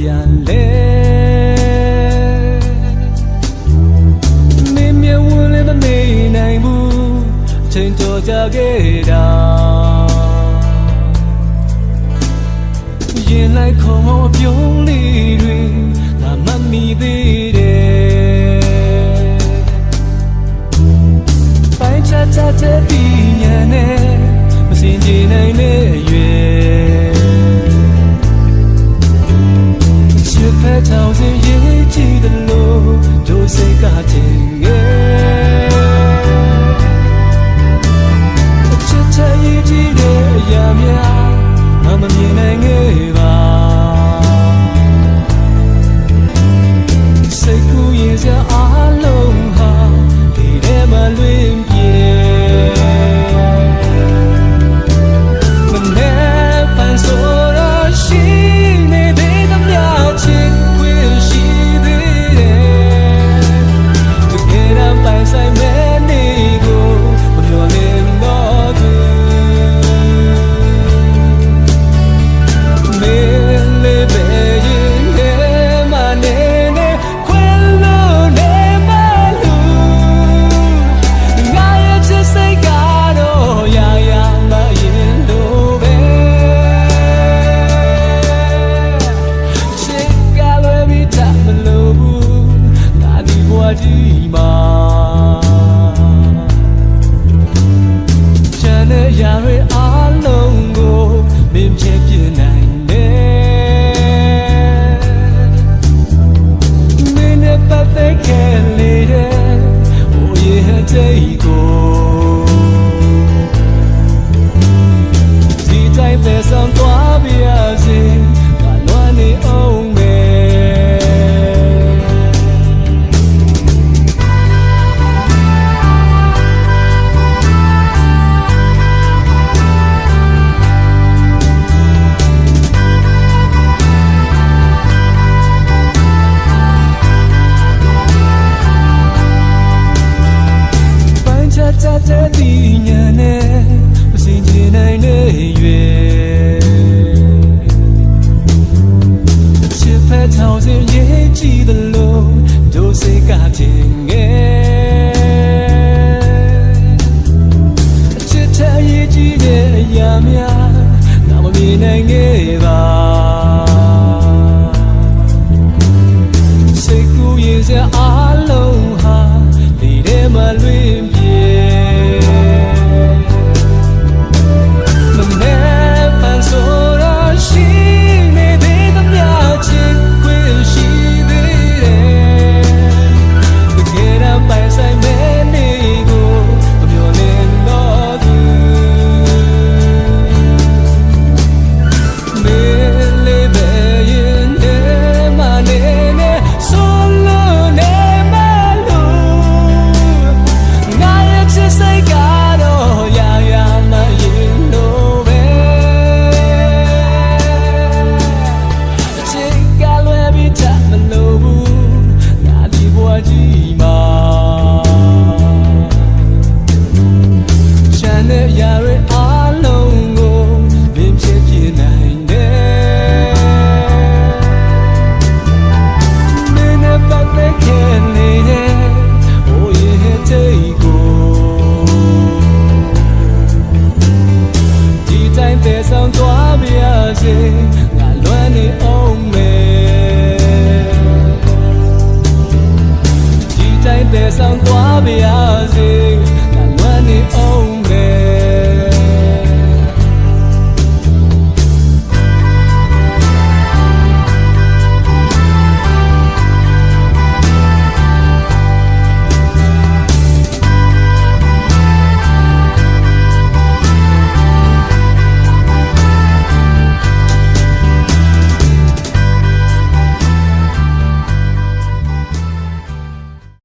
ပြန်လဲမင်းမြဝင်လည်းမနေနိုင်ဘူးချိန်တော်ကြခဲ့တာရင်လိုက်ခေါ်အပြုံးလေးတွေငါမှတ်မိသေးတယ်ပိုင်းခြားခြားတဲ့ပညာနဲ့မစင်ကြင်နိုင်တဲ့အရွယ်ချစ်ဖက်ထောင်စင်ရေးကြည့်တယ်လို့ဒိုးစိတ်ကတင်ငယ်ချစ်ချရေးကြည့်တဲ့အရာများငါမမြင်နိုင်ခဲ့ပါစိတ်ကူးရင်စအားလုံးဟာဒီထဲမှာလွင်ပြေမနဲ့ပန်းဆိုရရှိနေသေးသမျှချစ်ခွင့်ရှိသေးတယ်တကယ်တော့ပိုင်ဆိုင်မဲ့နေကိုမပြောလင်းတော့သူတဲ့ဒီညာနဲ့မစင်ကြင်နိုင်တဲ့ရွယ်ချစ်ဖက်ထောင်စင်ရေးကြည့်တယ်လို့ဒိုးစိတ်ကတင်ငယ်ချစ်ချရေးကြည့်တဲ့အရာများငါမမြင်နိုင်ခဲ့ပါစိတ်ကူးရင်စအားလုံးဟာဒီထဲမှာလွင်ပြေဆောင်သွားပါ